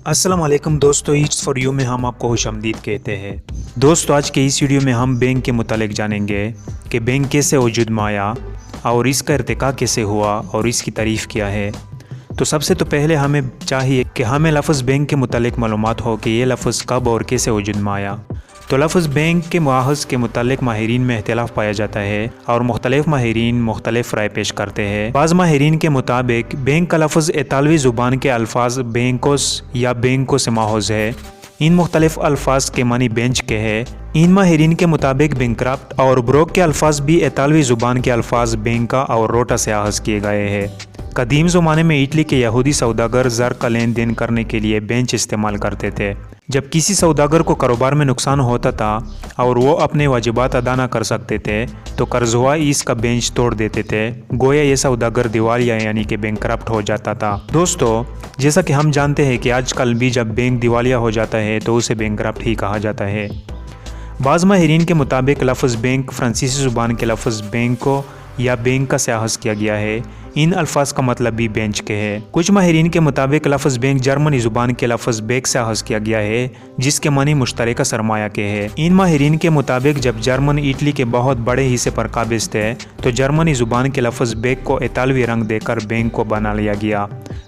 अस्सलाम वालेकुम दोस्तों, ईट्स फॉर यू में हम आपको खुशामदीद कहते हैं। दोस्तों, आज के इस वीडियो में हम बैंक के मुतालिक जानेंगे कि बैंक कैसे वजूद में आया और इसका इर्तिका कैसे हुआ और इसकी तारीफ़ क्या है। तो सबसे तो पहले हमें चाहिए कि हमें लफ्ज़ बैंक के मुतालिक मालूमात हो कि ये लफ्ज़ कब और कैसे वजूद में आया। तो लफ्ज़ बैंक के माहज़ के मुतालिक माहिरीन में इख्तिलाफ़ पाया जाता है और मुख्तलिफ़ माहिरीन मुख्तलिफ़ राय पेश करते हैं। बाज़ माहिरीन के मुताबिक बैंक का लफ्ज़ इतालवी ज़ुबान के अल्फाज बैंकोस या बैंको से माहौज़ है। इन मुख्तलिफ़ अल्फाज के मानी बेंच के है। इन माहिरीन के मुताबिक बैंकरप्ट और ब्रोक के अल्फाज भी इतालवी ज़ुबान के अल्फाज बैंका और रोटा से आगाज़ किए गए हैं। कदीम ज़माने में इटली के यहूदी सौदागर ज़र का लेन देन करने के लिए बेंच इस्तेमाल करते थे। जब किसी सौदागर को कारोबार में नुकसान होता था और वो अपने वाजिबात अदा न कर सकते थे तो कर्जवा इसका बेंच तोड़ देते थे। गोया ये सौदागर दिवालिया यानी कि बैंकरप्ट हो जाता था। दोस्तों, जैसा कि हम जानते हैं कि आजकल भी जब बैंक दिवालिया हो जाता है तो उसे बैंकरप्ट ही कहा जाता है। बाज़ माहिरीन के मुताबिक लफ्ज़ बैंक फ्रांसीसी ज़ुबान के लफ्ज़ बैंको या बैंक का से अख़ज़ किया गया है। इन अल्फाज का मतलब भी बेंच के है। कुछ माहिरीन के मुताबिक लफ्ज़ बैंक जर्मनी ज़ुबान के लफ्ज़ बेक से अख़ज़ किया गया है जिसके मानी मुश्तरका सरमाया के है। इन माहिरीन के मुताबिक जब जर्मन इटली के बहुत बड़े हिस्से पर काबिज़ थे तो जर्मनी ज़ुबान के लफ्ज़ बेक को इतालवी रंग देकर बैंक को बना लिया गया।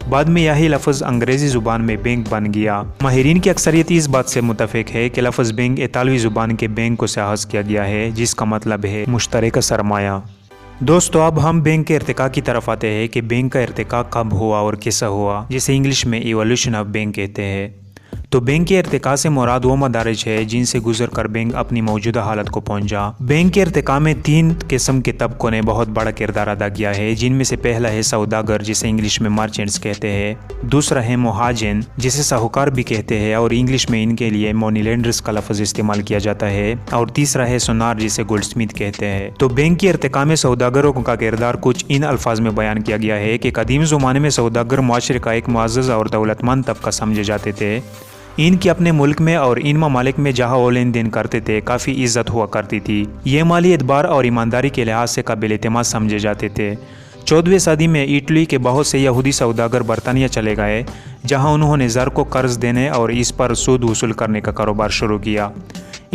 बाद में यही लफ्ज़ अंग्रेज़ी ज़ुबान में बैंक बन गया। माहिरीन की अक्सरियत इस बात से मुतफ़िक है कि लफ्ज़ बैंक इतालवी ज़ुबान के बैंक को से अख़ज़ किया गया है जिसका मतलब है मुश्तरका सरमाया। दोस्तों, अब हम बैंक के इर्तिका की तरफ आते हैं कि बैंक का इर्तिका कब हुआ और कैसा हुआ, जिसे इंग्लिश में इवोल्यूशन ऑफ बैंक कहते हैं। तो बैंक के इर्तिका से मुराद वो मदारिज है जिनसे गुजर कर बैंक अपनी मौजूदा हालत को पहुंचा। बैंक के इर्तिका में 3 किस्म के तबकों ने बहुत बड़ा किरदार अदा किया है, जिनमें से पहला है सौदागर जिसे इंग्लिश में मर्चेंट्स कहते हैं। दूसरा है मुहाजिन जिसे साहूकार भी कहते हैं और इंग्लिश में इनके लिए मनी लेंडर्स का लफ्ज़ इस्तेमाल किया जाता है। और तीसरा है सुनार जिसे गोल्डस्मिथ कहते हैं। तो बैंक के इर्तिका में सौदागरों का किरदार कुछ इन अल्फाज में बयान किया गया है कि कदीम ज़माने में सौदागर मुआशरे का एक मुअज़्ज़ज़ और दौलतमंद तबका समझे जाते थे। इनकी अपने मुल्क में और इन ममालिक में जहाँ वो लेन देन करते थे काफ़ी इज्जत हुआ करती थी। ये माली एतबार और ईमानदारी के लिहाज से काबिल एतमाद समझे जाते थे। 14वीं सदी में इटली के बहुत से यहूदी सौदागर बरतानिया चले गए जहाँ उन्होंने ज़र को कर्ज देने और इस पर सूद वसूल करने का कारोबार शुरू किया।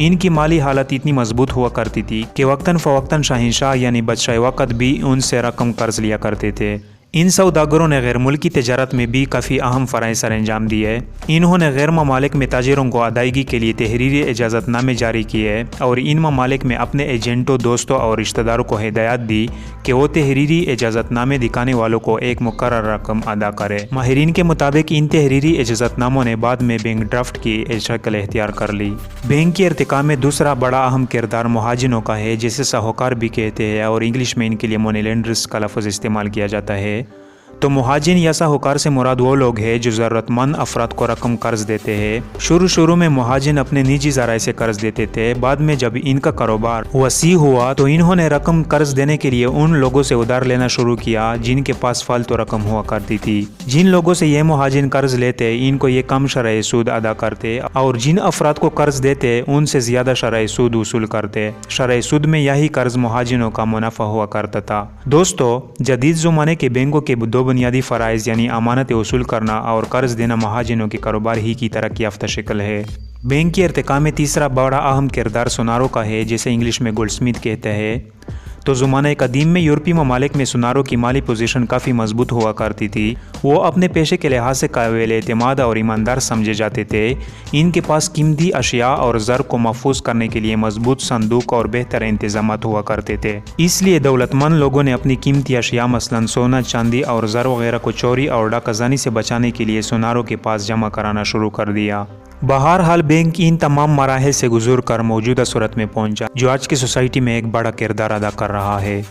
इनकी माली हालत इतनी मजबूत हुआ करती थी कि वक्तन फ़वक्तन शाहिनशाह यानी बादशाह वक़्त भी उनसे रकम कर्ज लिया करते थे। इन सौदागरों ने गैर मुल्की तजारत में भी काफ़ी अहम फ़राइज़ सर अंजाम दिए। इन्होंने गैर ममालिक में ताजिरों को अदायगी के लिए तहरीरी इजाज़तनामे जारी किए और इन ममालिक में अपने एजेंटों, दोस्तों और रिश्तेदारों को हिदायत दी कि वो तहरीरी इजाज़तनामे दिखाने वालों को एक मुकर्रर रकम अदा करे। माहिरीन के मुताबिक इन तहरीरी इजाज़तनामों ने बाद में बैंक ड्राफ्ट की शक्ल इख्तियार कर ली। बैंक के इर्तिका में दूसरा बड़ा अहम किरदार मुहाजिनों का है जिसे साहूकार भी कहते हैं और इंग्लिश में इनके लिए मनी लेंडर्स का लफ्ज़ इस्तेमाल किया जाता है। तो मुहाजिन या साहूकार से मुराद वो लोग हैं जो ज़रूरतमंद अफराद को रकम कर्ज देते हैं। शुरू में मुहाजिन अपने निजी ज़राए से कर्ज देते थे। बाद में जब इनका कारोबार वसी हुआ तो इन्होंने रकम कर्ज देने के लिए उन लोगों से उधार लेना शुरू किया जिनके पास फालतू रकम हुआ करती थी। जिन लोगों से ये मुहाजिन कर्ज लेते इनको ये कम शरई सूद अदा करते और जिन अफराद को कर्ज देते उनसे ज़्यादा शरई सूद वसूल करते। शरई सूद में यही कर्ज मुहाजिनों का मुनाफा हुआ करता था। दोस्तों, जदीद ज़माने के बैंकों के दो बुनियादी फ़राइज़ यानी अमानत वसूल करना और कर्ज देना महाजिनों के कारोबार ही की तरक्की याफ्ता शक्ल है। बैंक के इर्तिका में तीसरा बड़ा अहम किरदार सुनारों का है जिसे इंग्लिश में गोल्डस्मिथ कहते हैं। तो ज़माने कदीम में यूरोपीय ममालिक में सुनारों की माली पोजीशन काफ़ी मजबूत हुआ करती थी। वो अपने पेशे के लिहाज से काबिल एतमाद और ईमानदार समझे जाते थे। इनके पास कीमती अशिया और ज़र को महफूज करने के लिए मजबूत संदूक और बेहतर इंतजाम हुआ करते थे। इसलिए दौलतमंद लोगों ने अपनी कीमती अशिया मसलन सोना, चांदी और ज़र वगैरह को चोरी और डाकाजानी से बचाने के लिए सुनारों के पास जमा कराना शुरू कर दिया। बहरहाल बैंक इन तमाम मराहिल से गुजर कर मौजूदा सूरत में पहुंचा जो आज की सोसाइटी में एक बड़ा किरदार अदा कर रहा है।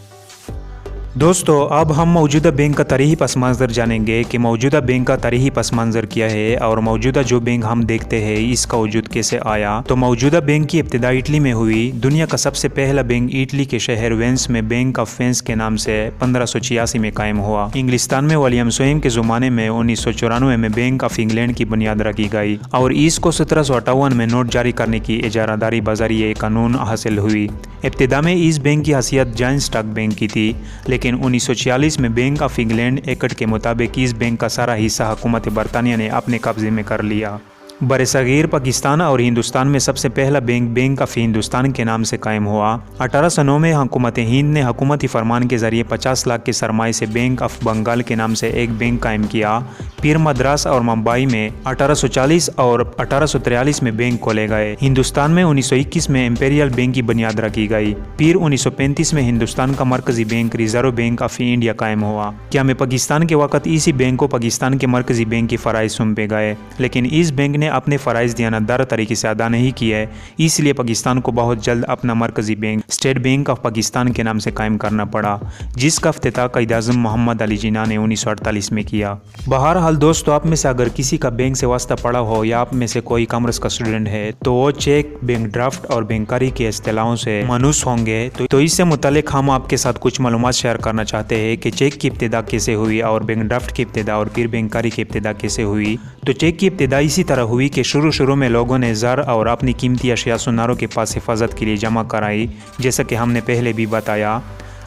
दोस्तों, अब हम मौजूदा बैंक का तारीख़ी पस मंज़र जानेंगे कि मौजूदा बैंक का तारीख़ी पस मंज़र क्या है और मौजूदा जो बैंक हम देखते हैं इसका वजूद कैसे आया। तो मौजूदा बैंक की इब्तिदा इटली में हुई। दुनिया का सबसे पहला बैंक इटली के शहर वेंस में बैंक ऑफ वेंस के नाम से 1586 में कायम हुआ। इंग्लिस्तान में विलियम स्वयं के ज़माने में 1994 में बैंक ऑफ इंग्लैंड की बुनियाद रखी गई और इसको 1758 में नोट जारी करने की इजारादारी बज़रिए कानून हासिल हुई। इब्तिदा में इस बैंक की हैसियत जॉइंट स्टॉक बैंक की थी, लेकिन लेकिन 1946 में बैंक ऑफ इंग्लैंड एक्ट के मुताबिक इस बैंक का सारा हिस्सा हुकूमत बरतानिया ने अपने कब्जे में कर लिया। बरसगीर पाकिस्तान और हिंदुस्तान में सबसे पहला बैंक बैंक ऑफ हिंदुस्तान के नाम से कायम हुआ। 1809 में हुकूमत हिंद ने हुकूमती फरमान के जरिए 50 लाख के सरमाए से बैंक ऑफ बंगाल के नाम से एक बैंक कायम किया। फिर मद्रास और मुंबई में 1840 और 1843 में बैंक खोले गए। हिंदुस्तान में 1921 में इंपीरियल बैंक की बुनियाद रखी गई। फिर 1935 में हिंदुस्तान का मरकजी bank reserve bank of India कायम हुआ। क्या में पाकिस्तान के वक्त इसी बैंक को पाकिस्तान के मरकजी बैंक की फ़राइज़ सौंपे गए, लेकिन इस बैंक ने अपने फ़राइज़ दियानतदार तरीके से अदा नहीं किए, इसलिए पाकिस्तान को बहुत जल्द अपना मरकजी bank state bank of Pakistan के नाम से कायम करना पड़ा, जिसका इफ्तिताह क़ायद-ए-आज़म मोहम्मद अली जिन्ना ने 1948 में किया। बहरहाल दोस्तों, आप में से अगर किसी का बैंक से वास्ता पड़ा हो या आप में से कोई कॉमर्स का स्टूडेंट है तो वो चेक, बैंक ड्राफ्ट और बैंकारी के इस्तिलाहों से मानूस होंगे। तो इससे मुतालिक हम आपके साथ कुछ मालूमात शेयर करना चाहते हैं कि चेक की इब्तिदा कैसे हुई और बैंक ड्राफ्ट की इब्तिदा और फिर बैंकारी की इब्तिदा कैसे हुई। तो चेक की इब्तिदा इसी तरह हुई कि शुरू में लोगों ने ज़र और अपनी कीमती अशिया सुनारों के पास हिफाजत के लिए जमा कराई, जैसा कि हमने पहले भी बताया।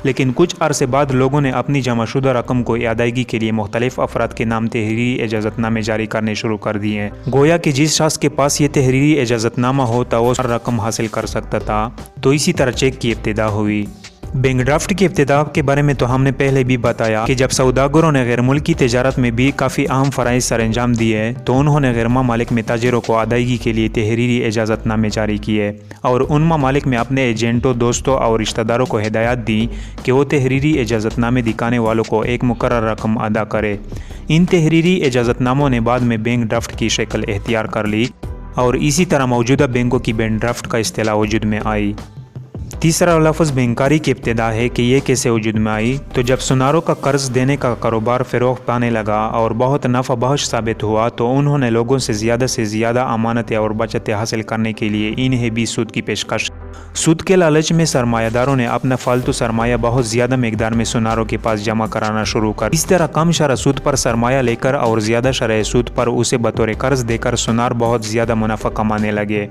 लेकिन कुछ अरसे बाद लोगों ने अपनी जमाशुदा रकम को अदायगी के लिए मुख्तलिफ अफराद के नाम तहरीरी इजाज़तनामे जारी करने शुरू कर दिए। गोया कि जिस शख्स के पास ये तहरीरी इजाज़तनामा होता वो रकम हासिल कर सकता था। तो इसी तरह चेक की इब्तिदा हुई। बैंक ड्राफ्ट की इब्तिदा के बारे में तो हमने पहले भी बताया कि जब सौदागरों ने गैर मुल्की तजारत में भी काफ़ी अहम फ़राइज़ सर अंजाम दिए तो उन्होंने गैर ममालिक में ताजिरों को अदायगी के लिए तहरीरी इजाज़तनामे जारी किए और उन ममालिक में अपने एजेंटों, दोस्तों और रिश्तेदारों को हिदायत दी कि वो तहरीरी इजाज़तनामे दिखाने वालों को एक मुकर्रर रकम अदा करे। इन तहरीरी इजाज़तनामों ने बाद में बैंक ड्राफ्ट की शक्ल इख्तियार कर ली और इसी तरह मौजूदा बैंकों की बैंक ड्राफ्ट का इस्तिलाह वजूद में आई। तीसरा लफ्ज़ बैंकारी की इब्तिदा है कि ये कैसे वजूद में आई। तो जब सुनारों का कर्ज देने का कारोबार फ़रोग़ पाने लगा और बहुत नफ़ा बख्श साबित हुआ तो उन्होंने लोगों से ज़्यादा अमानतें और बचतें हासिल करने के लिए इन्हें भी सूद की पेशकश। सूद के लालच में सरमायादारों ने अपना फालतू सरमाया बहुत ज़्यादा मकदार में सुनारों के पास जमा कराना शुरू कर। इस तरह कम शरह सूद पर सरमाया लेकर और ज़्यादा शरह सूद पर उसे बतौर कर्ज देकर सुनार बहुत ज़्यादा मुनाफा कमाने लगे।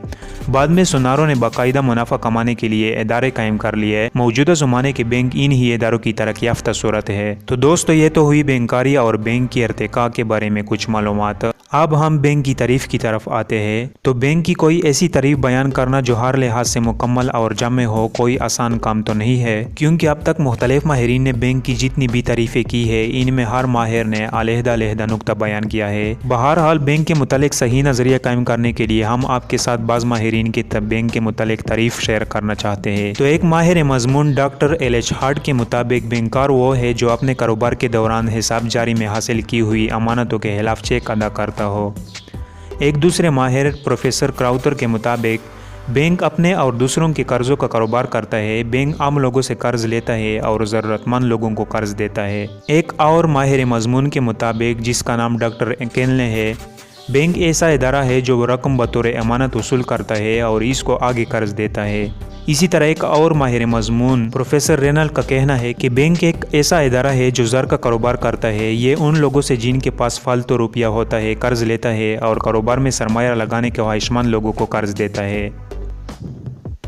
बाद में सुनारों ने बाकायदा मुनाफा कमाने के लिए इदारे कायम कर लिए। मौजूदा ज़माने के बैंक इन ही इदारों की तरक्की याफ्ता सूरत है। तो दोस्तों, ये तो हुई बैंकारी और बैंक की इर्तिका के बारे में कुछ मालूमात। अब हम बैंक की तारीफ़ की तरफ आते हैं। तो बैंक की कोई ऐसी तारीफ़ बयान करना जो हर लिहाज से मुकम्मल और जामे हो कोई आसान काम तो नहीं है, क्योंकि अब तक मुख्तलिफ माहिरीन ने बैंक की जितनी भी तारीफ़ें की है इनमें हर माहिर ने अलहदा नुक्ता बयान किया है। बहरहाल बैंक के मुतालिक सही नज़रिया कायम करने के लिए हम आपके साथ बाज़ माहिरीन के बैंक के मुतालिक तारीफ़ शेयर करना चाहते हैं। तो एक माहिर मज़मून डॉक्टर एल.एच. हार्ट के मुताबिक बैंकर वो है जो अपने कारोबार के दौरान हिसाब जारी में हासिल की हुई अमानतों के खिलाफ चेक अदा करता हो। एक दूसरे माहिर प्रोफेसर क्राउथर के मुताबिक बैंक अपने और दूसरों के कर्ज़ों का कारोबार करता है। बैंक आम लोगों से कर्ज लेता है और ज़रूरतमंद लोगों को कर्ज देता है। एक और माहिर मज़मून के मुताबिक, जिसका नाम डॉक्टर केनले है, बैंक ऐसा इदारा है जो रकम बतौर अमानत वसूल करता है और इसको आगे कर्ज देता है। इसी तरह एक और माहिर मज़मून प्रोफेसर रेनल का कहना है कि बैंक एक ऐसा इदारा है जो ज़र का कारोबार करता है। ये उन लोगों से जिनके पास फालतू रुपया होता है कर्ज लेता है और कारोबार में सरमाया लगाने के ख्वाहिशमंद लोगों को कर्ज देता है।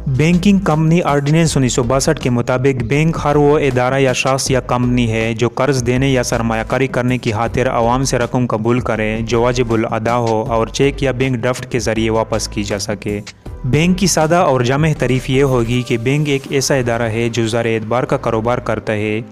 बैंकिंग कंपनी ऑर्डिनेंस 1962 के मुताबिक बैंक हर वो इदारा या शख्स या कंपनी है जो कर्ज देने या सरमायाकारी करने की खातिर आवाम से रकम कबूल करे जो वाजिबुल अदा हो और चेक या बैंक ड्राफ्ट के ज़रिए वापस की जा सके। बैंक की सादा और जामे तारीफ़ ये होगी कि बैंक एक ऐसा इदारा है जो ज़र एतबार का कारोबार करता है।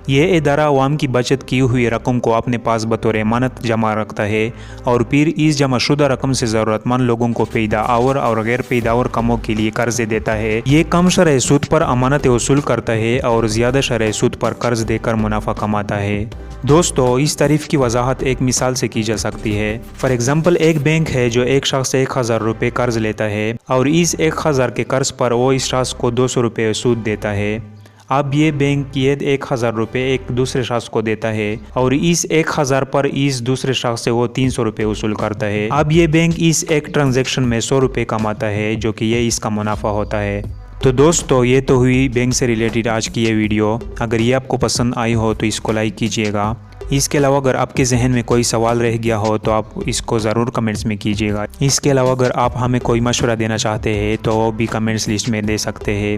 यह इदारा अवाम की बचत की हुई रकम को अपने पास बतौर अमानत जमा रखता है और फिर इस जमा शुदा रकम से ज़रूरतमंद लोगों को पैदावार और गैर पैदावार कामों के लिए कर्ज देता है। ये कम शरह सूद पर अमानत वसूल करता है और ज़्यादा शरह सूद पर कर्ज देकर मुनाफा कमाता है। दोस्तों, इस तारीफ़ की वजाहत एक मिसाल से की जा सकती है। फॉर एग्ज़ाम्पल, एक बैंक है जो एक शख्स से 1000 रुपये कर्ज लेता है और इस 1000 के कर्ज पर वो इस शख्स को 200 रुपये सूद देता है। अब ये बैंक ये 1000 रुपये एक दूसरे शख्स को देता है और इस 1000 पर इस दूसरे शख्स से वो 300 रुपये वसूल करता है। अब ये बैंक इस एक ट्रांजैक्शन में 100 रुपये कमाता है जो कि ये इसका मुनाफा होता है। तो दोस्तों, ये तो हुई बैंक से रिलेटेड आज की ये वीडियो। अगर ये आपको पसंद आई हो तो इसको लाइक कीजिएगा। इसके अलावा अगर आपके जहन में कोई सवाल रह गया हो तो आप इसको ज़रूर कमेंट्स में कीजिएगा। इसके अलावा अगर आप हमें कोई मशवरा देना चाहते हैं तो वो भी कमेंट्स लिस्ट में दे सकते हैं।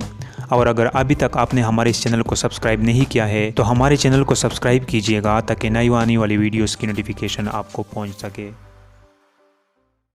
اور اگر ابھی تک آپ نے ہمارے اس چینل کو سبسکرائب نہیں کیا ہے تو ہمارے چینل کو سبسکرائب کیجیے گا تاکہ نئی آنے والی ویڈیوز کی نوٹیفیکیشن آپ کو پہنچ سکے۔